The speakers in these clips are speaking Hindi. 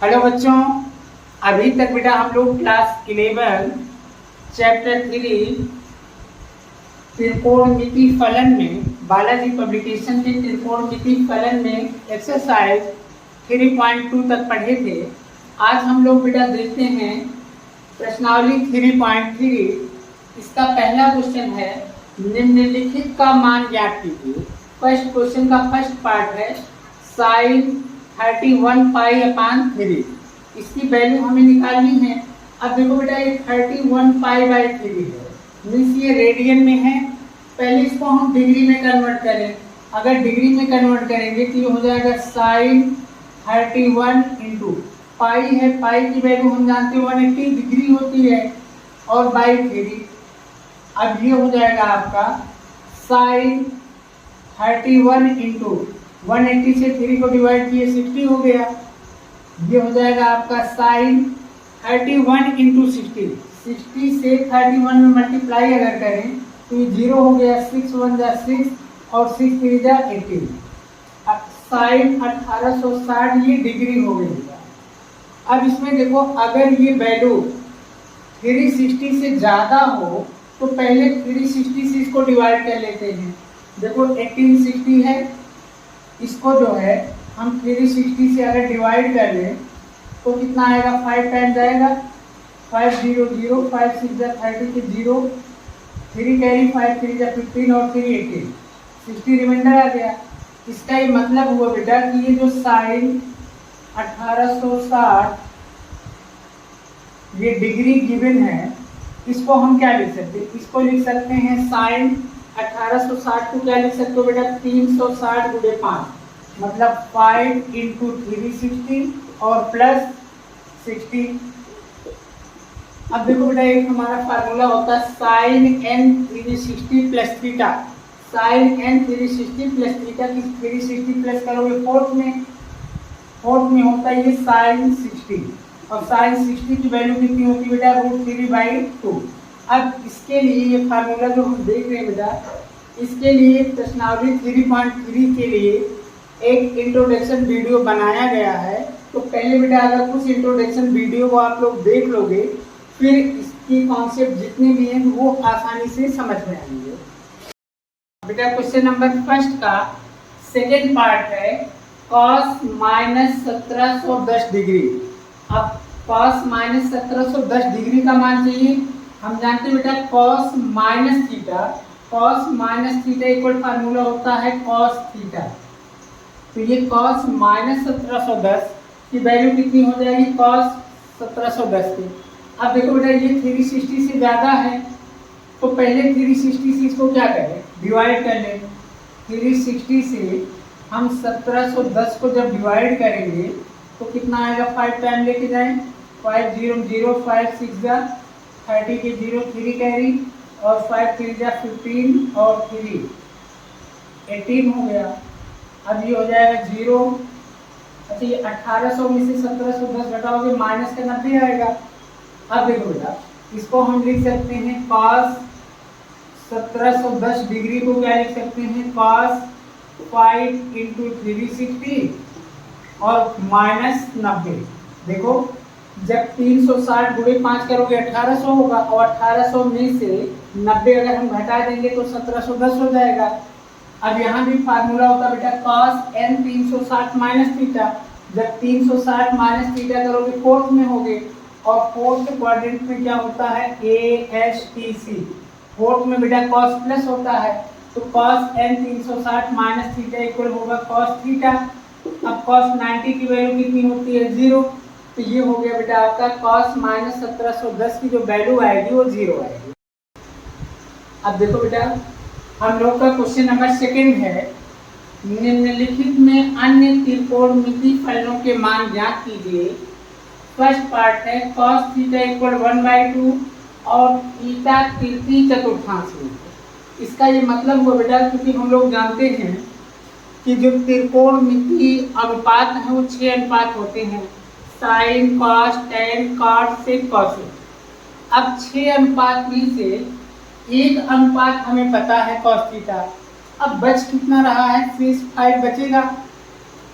हेलो बच्चों, अभी तक बेटा हम लोग क्लास 11 चैप्टर 3 त्रिकोणमिति फलन में बालाजी पब्लिकेशन के त्रिकोणमिति फलन में एक्सरसाइज 3.2 तक पढ़े थे। आज हम लोग बेटा देखते हैं प्रश्नावली 3.3। इसका पहला क्वेश्चन है निम्नलिखित का मान ज्ञात कीजिए। फर्स्ट क्वेश्चन का फर्स्ट पार्ट है साइन 31 पाई अपान 3। इसकी वैल्यू हमें निकालनी है। अब देखो बेटा ये 31 पाई बाई 3 है, मीन्स ये रेडियन में है। पहले इसको हम डिग्री में कन्वर्ट करें। अगर डिग्री में कन्वर्ट करेंगे तो ये हो जाएगा साइन 31 इंटू पाई है, पाई की वैल्यू हम जानते हैं 180 डिग्री होती है, और बाई 3। अब ये हो जाएगा आपका साइन 31 इंटू 180 से 3 को डिवाइड किए 60 हो गया। ये हो जाएगा आपका साइन 31 इंटू 60 से 31 में मल्टीप्लाई अगर करें तो ये 0 हो गया। 6 1 जा 6 और 6 3 जा 18। अब साइन 1860 ये डिग्री हो गई। अब इसमें देखो अगर ये वैल्यू 360 से ज़्यादा हो तो पहले 360 से इसको डिवाइड कर लेते हैं। देखो 1860 है, इसको जो है हम 360 से अगर डिवाइड कर लें तो कितना आएगा, 5 टाइम्स आएगा। 5 0 0 5 6 जा 30 के 0 3 कैरी 5 3 जा 15 और 3 18 60 रिमाइंडर आ गया। इसका ये मतलब हुआ बेटा कि ये जो साइन 1860 ये डिग्री गिवन है, इसको हम क्या लिख सकते हैं, इसको लिख सकते हैं साइन 1860 को क्या लिख सकते हो बेटा, 360 गुणे 5 मतलब 5 इंटू 360 और प्लस 60। अब देखो बेटा एक हमारा फार्मूला होता है sine n 360 plus theta. Sine n 360 plus theta की 360 प्लस करोगे फोर्थ में होता है ये साइन 60, और साइन 60 की वैल्यू कितनी होती है बेटा, √3/2। अब इसके लिए ये फार्मूला जो हम देख रहे हैं बेटा, इसके लिए प्रश्नावली 3.3 के लिए एक इंट्रोडक्शन वीडियो बनाया गया है। तो पहले बेटा अगर कुछ इंट्रोडक्शन वीडियो को आप लोग देख लोगे फिर इसकी कॉन्सेप्ट जितने भी हैं वो आसानी से समझ में आएंगे। बेटा क्वेश्चन नंबर फर्स्ट का सेकेंड पार्ट है cos माइनस 1710 डिग्री। अब cos माइनस 1710 डिग्री का मान चाहिए। हम जानते हैं बेटा cos minus theta equal formula होता है cos थीटा। तो ये cos माइनस 1710 की वैल्यू कितनी हो जाएगी, cos 1710 की। अब देखो बेटा ये 360 से ज़्यादा है तो पहले 360 से इसको क्या करें, डिवाइड कर लें। 360 से हम 1710 को जब डिवाइड करेंगे तो कितना आएगा, 5 टाइम लेके जाएं। 5 0 0 5 6 जा 30 के 0 3 कैरी और 5 3 जा 15 और 3 18 हो गया। अब ये हो जाएगा 0। अच्छा ये 1800 में से 1710 घटाओगे माइनस का 90 आएगा। अब देखो बेटा इसको हम लिख सकते हैं cos 1710 डिग्री को क्या लिख सकते हैं, cos 5 इंटू 360 और माइनस 90। देखो जब 360 गुणे 5 करोगे 1800 होगा, और 1800 में से 90 अगर हम घटा देंगे तो 1710 हो जाएगा। अब यहाँ भी फार्मूला होता है बेटा cos n 360 माइनस थीटा। जब 360 माइनस थीटा करोगे फोर्थ में होगे, और फोर्थ क्वाड्रेंट में क्या होता है, ASTC। फोर्थ में बेटा cos प्लस होता है, तो cos n 360 minus theta equal होगा cos थीटा। अब cos 90 की वैल्यू कितनी होती है, 0। तो ये हो गया बेटा आपका cos माइनस 1710 की जो वैल्यू आएगी वो 0 आएगी। अब देखो बेटा हम लोग का क्वेश्चन नंबर सेकंड है निम्नलिखित में अन्य त्रिकोणमिति फलनों के मान ज्ञात कीजिए। फर्स्ट पार्ट है cos थीटा इक्वल 1/2 और थीटा तृतीय चतुर्थांश में। इसका ये मतलब हुआ बेटा क्योंकि हम लोग जानते हैं कि जो त्रिकोणमिति अनुपात है वो 6 अनुपात होते हैं, sine cos tan cot sec cosec. अब 6 अनुपात में से एक अनुपात हमें पता है cos थीटा। अब बच कितना रहा है, 5 बचेगा।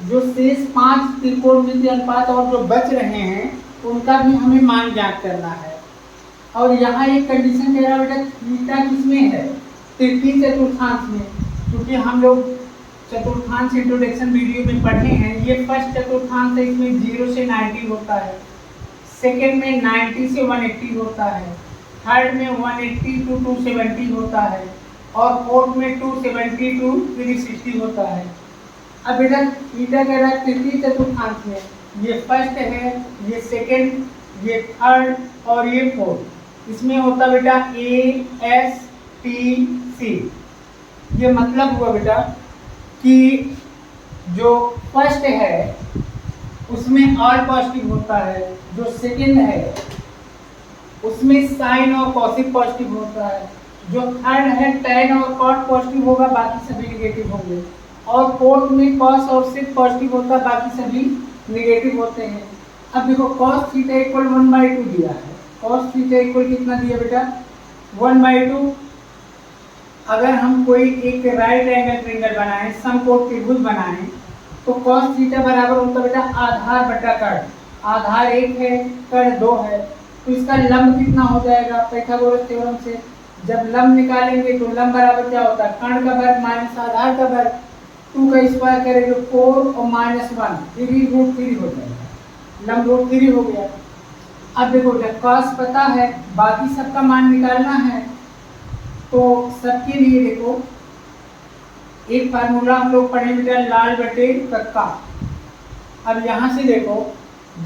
जो शेष 5 त्रिकोणमितीय अनुपात और जो बच रहे हैं उनका भी हमें मान ज्ञात करना है। और यहाँ एक कंडीशन कह रहा है बेटा थीटा किसमें है, तृतीय चतुर्थांश में, क्योंकि हम लोग चतुर्थांश इंट्रोडक्शन वीडियो में पढ़े हैं। ये फर्स्ट चतुर्थांश है, इसमें 0 से 90 होता है, सेकेंड में 90 से 180 होता है, थर्ड में 180 to 270 होता है और फोर्थ में 270 to 360 होता है। अब बेटा थीटा कह रहा है तृतीय चतुर्थांश में, ये फर्स्ट है, ये सेकेंड, ये थर्ड और ये फोर्थ। इसमें होता बेटा ए एस टी सी। ये मतलब हुआ बेटा कि जो फर्स्ट है उसमें ऑल पॉजिटिव होता है, जो सेकेंड है उसमें साइन और कॉसिक पॉजिटिव होता है, जो थर्ड है टैन और कॉट पॉजिटिव होगा, बाकी सभी निगेटिव होंगे, और फोर्थ में कॉस और सिक पॉजिटिव होता है, बाकी सभी निगेटिव होते हैं। अब देखो कॉस थीटा इक्वल 1/2 दिया है, कॉस थीटा इक्वल कितना दिया बेटा 1/2। अगर हम कोई एक राइट एंगल ट्रायंगल बनाएं, समकोण त्रिभुज बनाएं, तो cos थीटा बराबर होता है बेटा आधार बटा कर्ण। आधार 1 है, कर्ण 2 है, तो इसका लंब कितना हो जाएगा पाइथागोरस थ्योरम से। जब लंब निकालेंगे तो लंब बराबर क्या होता है, कर्ण का वर्ग माइनस आधार का वर्ग, 2 का स्क्वायर करेंगे 4 और -1 3√3 हो जाएगा, लंब √3 हो गया। अब देखो cos पता है, बाकी सबका मान निकालना है, तो सबके लिए देखो एक फार्मूला हम लोग पढ़े बेटा लाल बटे कक्का। अब यहाँ से देखो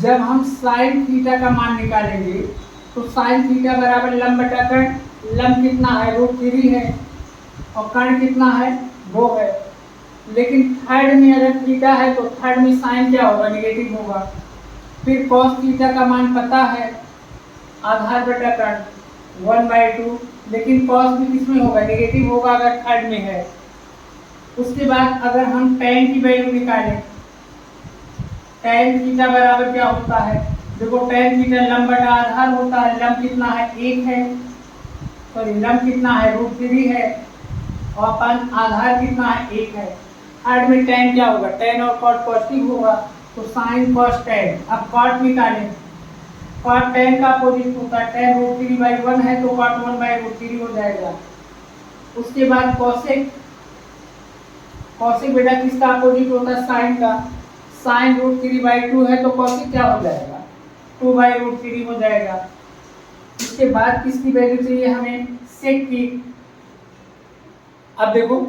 जब हम साइन थीटा का मान निकालेंगे तो साइन थीटा बराबर लंब बटा कर्ण, लंब कितना है √3 है और कर्ण कितना है 2 है। लेकिन थर्ड में अगर थीटा है तो थर्ड में साइन क्या होगा, नेगेटिव होगा। फिर कॉस थीटा का मान पता है आधार बटा कर्ण 1/2, लेकिन कॉस भी किसमें होगा, नेगेटिव होगा अगर थर्ड में है। उसके बाद अगर हम tan की वैल्यू निकालें, tan थीटा बराबर क्या होता है, देखो tan थीटा लंब बटा आधार होता है, लंब कितना है 1 है, सॉरी लंब कितना है √3 है और अपन आधार कितना है 1 है। थर्ड में tan क्या होगा, tan और cot पॉजिटिव होगा, तो sin cos tan। अब cot निकालें, cot tan का अपोजिट होता है, tan √3/1 है तो cot 1/√3 हो जाएगा। उसके बाद cosec, कॉसिक बेटा किसका अपोजिट होता है, साइन का, साइन √3/2 है तो कॉसिक क्या हो जाएगा 2/√3 हो जाएगा। इसके बाद किसकी वैल्यू चाहिए हमें, सेक की। अब देखो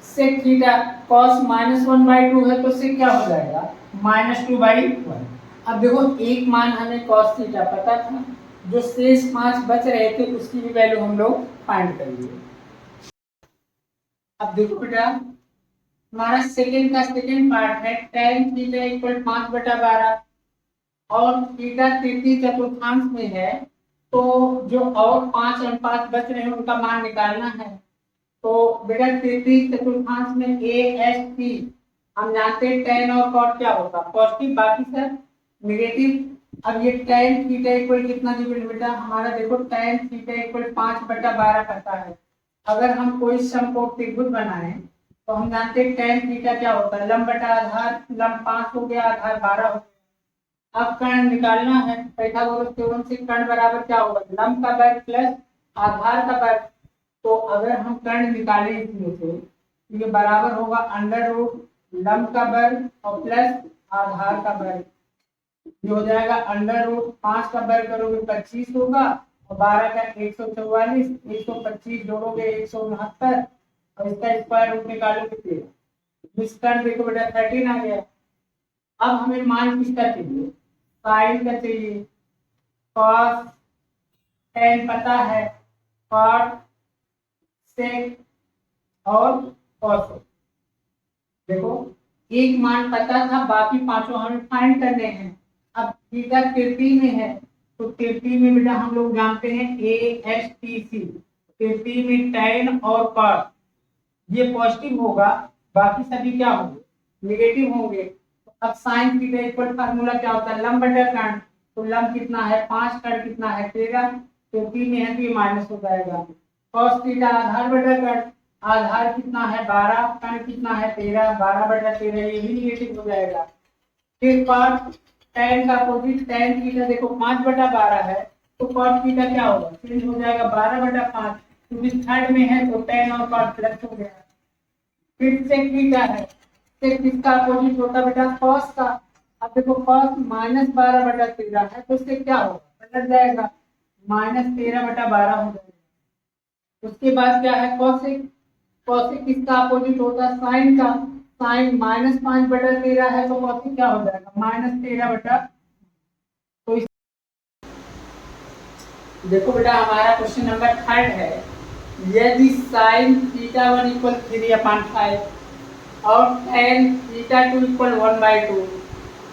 सेक थीटा cos -1/2 है तो सेक क्या हो जाएगा -2/1। अब देखो एक मान हमें cos थीटा पता था, जो शेष 5 बच रहे थे उसकी भी वैल्यू हम लोग फाइंड करेंगे। अब देखो बेटा हमारा सेकेंड का सेकेंड पार्ट है tan थीटा इक्वल 5/12 और थीटा तृतीय चतुर्थांश में है, तो जो और 5 अनुपात बच रहे हैं उनका मान निकालना है। तो बेटा तृतीय चतुर्थांश में ए एस टी हम जानते हैं tan और cot क्या होता है पॉजिटिव, बाकी सब नेगेटिव। अब ये tan थीटा इक्वल कितना दिया बेटा हमारा, देखो tan थीटा इक्वल 5/12 पता है। अगर हम कोई समकोण त्रिभुज बनाएं तो हम जानते हैं tan थीटा क्या होता है, लंब बटा आधार, लंब 5 हो गया, आधार 12 हो गया। अब कर्ण निकालना है, पाइथागोरस थ्योरम से कर्ण बराबर क्या होगा, लंब का वर्ग प्लस आधार का वर्ग। तो अगर हम कर्ण निकालें इसमें से तो ये बराबर होगा √ लंब का वर्ग और प्लस आधार का वर्ग। ये हो जाएगा √5 का वर्ग करोगे 25 होगा और 12 का 144, 125 जोड़ोगे 169 और इसका स्क्वायर रूट निकालोगे 13। इस टर्म देखो बेटा 13 आ गया। अब हमें मान किसका चाहिए, साइन का चाहिए। cos tan पता है, cot sec और cos। देखो एक मान पता था, बाकी पांचों हमें फाइंड करने हैं। अब थीटा तृतीय में है तो तृतीय में बेटा हम लोग जानते हैं ए एस टी सी, तृतीय में tan और cos ये पॉजिटिव होगा, बाकी सभी क्या होंगे नेगेटिव होंगे। तो अब साइन थीटा इक्वल फार्मूला क्या होता है, लंब बटा कर्ण, तो लंब कितना है 5, कर्ण कितना है 13, तो 3 में है तो ये माइनस हो जाएगा। cos थीटा आधार बटा कर्ण, आधार कितना है 12, कण कितना है 13, 12/13 ये भी निगेटिव हो जाएगा। फिर कॉट tan का अपोजिट tan थीटा देखो 5/12 है, तो कॉट थीटा क्या होगा, चेंज हो जाएगा 12/5, क्योंकि थर्ड में है तो tan और कॉट प्लस हो गया। फिर sec थीटा है, sec किसका अपोजिट होता बेटा cos का। अब देखो cos -12/13 है तो sec क्या होगा, पलट जाएगा, -13/12 हो जाएगा। उसके बाद क्या है cosec, cosec किसका अपोजिट होता है sin का, sin -5/13 है तो cosec क्या हो जाएगा, -13/। तो देखो बेटा हमारा क्वेश्चन नंबर 3 है, यदि sin θ1 = 3/5 और tan θ2 = 1/2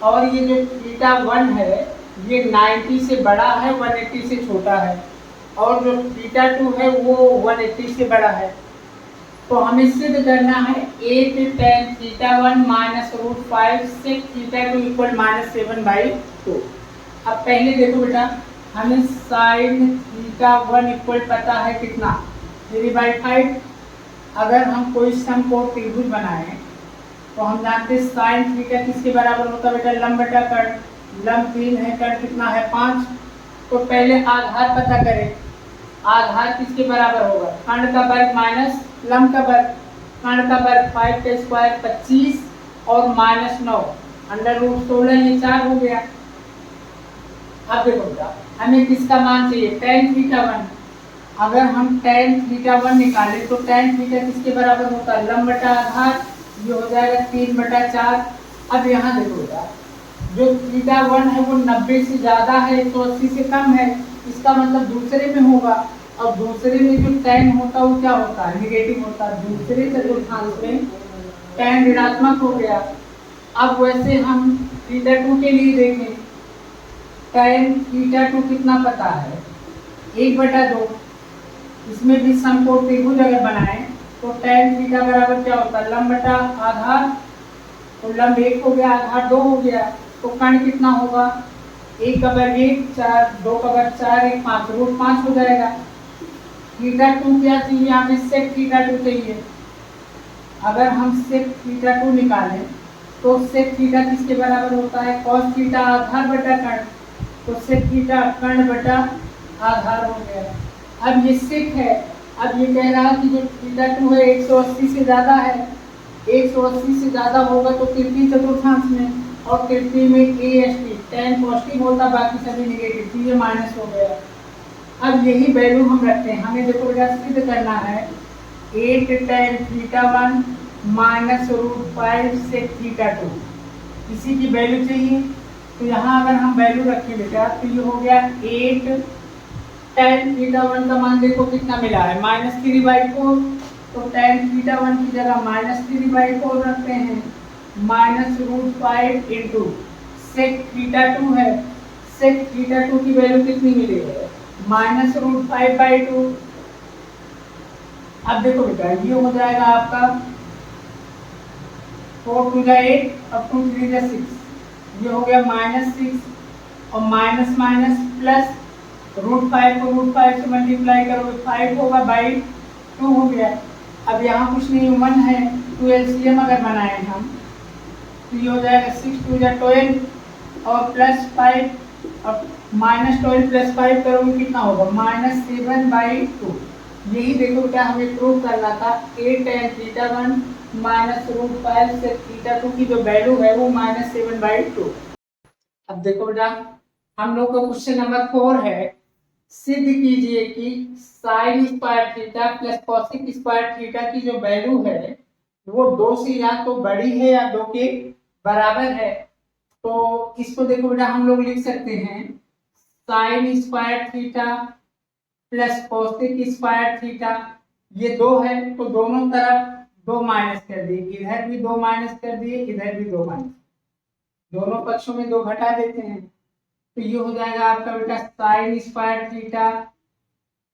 और ये जो θ1 है ये 90 से बड़ा है 180 से छोटा है और जो θ2 है वो 180 से बड़ा है, तो हमें सिद्ध करना है 8 tan θ1 -√5 sec θ2 = -7/2। अब पहले देखो बेटा हमें sin θ1 इक्वल पता है कितना 3/5। अगर हम कोई समकोण त्रिभुज बनाएं तो हम जानते हैं sin थीटा किसके बराबर होता है बेटा, लंब बटा कर्ण, लंब 3 है, कर्ण कितना है 5। तो पहले आधार पता करें, आधार किसके बराबर होगा, कर्ण का वर्ग माइनस लंब का वर्ग, कर्ण का वर्ग 5 का स्क्वायर 25 और -9 √16 ये 4 हो गया। अब देखो बेटा हमें किसका मान चाहिए, tan θ1। अगर हम tan θ1 निकालें तो tan थीटा किसके बराबर होता है, लंब बटा आधार, ये हो जाएगा 3/4। अब यहाँ देखो बेटा जो θ1 है वो 90 से ज्यादा है 180 से कम है, इसका मतलब दूसरे में होगा, और दूसरे में जो tan होता है वो क्या होता है, निगेटिव होता है। दूसरे चतुर्थांश में tan ऋणात्मक हो गया। अब वैसे हम θ2 के लिए देखें, tan θ2 कितना पता है 1/2, इसमें भी समकोण त्रिभुज अगर बनाएं तो tan थीटा बराबर क्या होता है, लंब बटा आधार, तो लंब 1 हो गया आधार 2 हो गया, तो कर्ण कितना होगा, 1 का वर्ग 1, 4, 2 का वर्ग 4, 1 5 √5 हो जाएगा। θ2 क्या चाहिए हमें, sec θ2 चाहिए। अगर हम sec θ2 निकालें तो sec थीटा किसके बराबर होता है, cos थीटा आधार बटा कर्ण, तो sec थीटा कर्ण बटा आधार हो गया। अब ये sec है, अब ये कह रहा है कि जो θ2 है 180 से ज्यादा है, 180 से ज्यादा होगा तो तृतीय चतुर्थांश में, और तृतीय में AST tan पॉजिटिव होता, बाकी सभी निगेटिव, तो ये माइनस हो गया। अब यही वैल्यू हम रखते हैं, हमें देखो बेटा सिद्ध करना है 8 tan θ1 -√5 sec θ2, इसी की वैल्यू चाहिए। तो यहाँ अगर हम वैल्यू रखें बेटा तो ये हो गया 8 tan θ1 का मान देखो कितना मिला है, -3/4, तो tan θ1 की जगह -3/4 रखते हैं, -√5 इंटू sec θ2 है, sec θ2 की वैल्यू कितनी मिली है, -√5/2। अब देखो बेटा ये हो जाएगा आपका 4 2 8 और 2 3 6, ये हो गया -6 और माइनस माइनस प्लस √5 को √5 से मल्टीप्लाई करोगे 5 होगा बाई 2 हो गया। अब यहाँ कुछ नहीं 1 है, तो एलसीएम अगर बनाए हम तो ये हो जाएगा 6 2 12 और +5 और -12 +5 करोगे कितना होगा, -7/2। यही देखो बेटा हमें प्रूव करना था 8 tan θ1 -√5 sec θ2 की जो वैल्यू है वो -7/2। अब देखो बेटा हम लोग का क्वेश्चन नंबर 4 है, सिद्ध कीजिए कि sin square theta plus cosec square theta की जो वैल्यू है वो 2 से या तो बड़ी है या 2 के बराबर है। तो इसको देखो बेटा हम लोग लिख सकते हैं sin square theta plus cosec square theta, ये 2 है तो दोनों तरफ 2 माइनस कर दिए, इधर भी 2 माइनस कर दिए, इधर भी 2 माइनस, दोनों पक्षों में 2 घटा देते हैं, तो ये हो जाएगा आपका बेटा sin square theta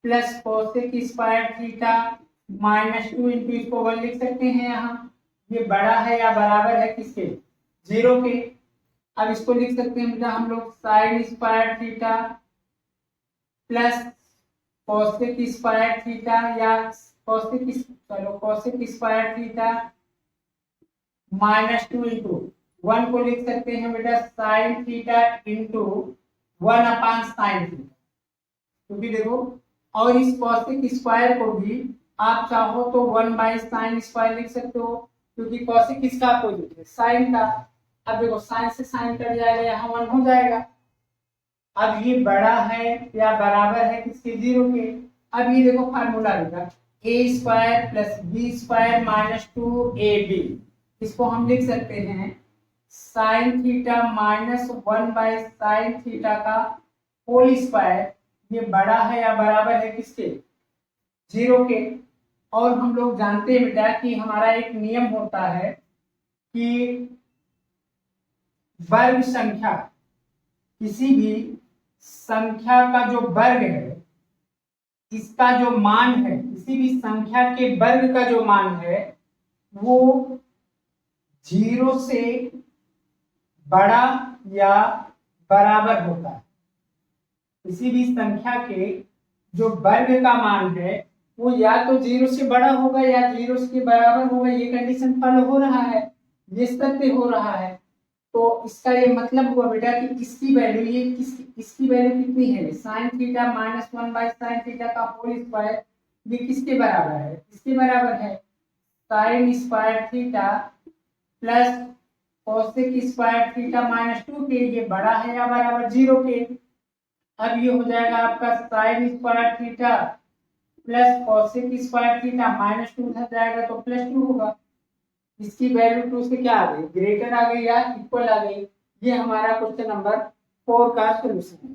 plus cosec square theta -2 into इसको 1 लिख सकते हैं, यहाँ ये बड़ा है या बराबर है किसके, 0 के। अब इसको लिख सकते हैं बेटा हम लोग sin square theta plus cosec square theta या कोसेक स्क्वायर थीटा -2 इंटू 1 को लिख सकते हैं बेटा sine theta into 1/sin theta, क्योंकि देखो, और इस कोसेक स्क्वायर को भी आप चाहो तो 1/sin स्क्वायर लिख सकते हो, क्योंकि कोसेक किसका अपोजिट है, साइन का। अब देखो साइन से साइन कट जाएगा, यहाँ 1 हो जाएगा। अब ये बड़ा है या बराबर है किसके, 0 के। अब ये देखो फार्मूला लिखा a square plus b square -2ab, इसको हम लिख सकते हैं साइन थीटा -1/sin थीटा का होल स्क्वायर। ये बड़ा है या बराबर है किसके, 0 के। और हम लोग जानते हैं बेटा कि हमारा एक नियम होता है कि वर्ग संख्या, किसी भी संख्या का जो वर्ग है, इसका जो मान है, किसी भी संख्या के वर्ग का जो मान है वो 0 से बड़ा या बराबर होता है। किसी भी संख्या के जो वर्ग का मान है वो या तो 0 से बड़ा होगा या 0 के बराबर होगा। ये कंडीशन फॉलो हो रहा है, ये सत्य हो रहा है। तो इसका ये मतलब हुआ बेटा कि इसकी वैल्यू, ये इसकी वैल्यू कितनी है, साइन थीटा -1/sin थीटा का होल स्क्वायर, ये किसके बराबर है, इसके बराबर है sine square theta plus cosec square theta -2 के। ये बड़ा है या बराबर 0 के। अब ये हो जाएगा आपका sine square theta plus cosec square theta -2 उधर जाएगा तो +2 होगा। इसकी वैल्यू 2 से क्या आ गई, ग्रेटर आ गई या इक्वल आ गई। ये हमारा क्वेश्चन नंबर 4 का सोल्यूशन है।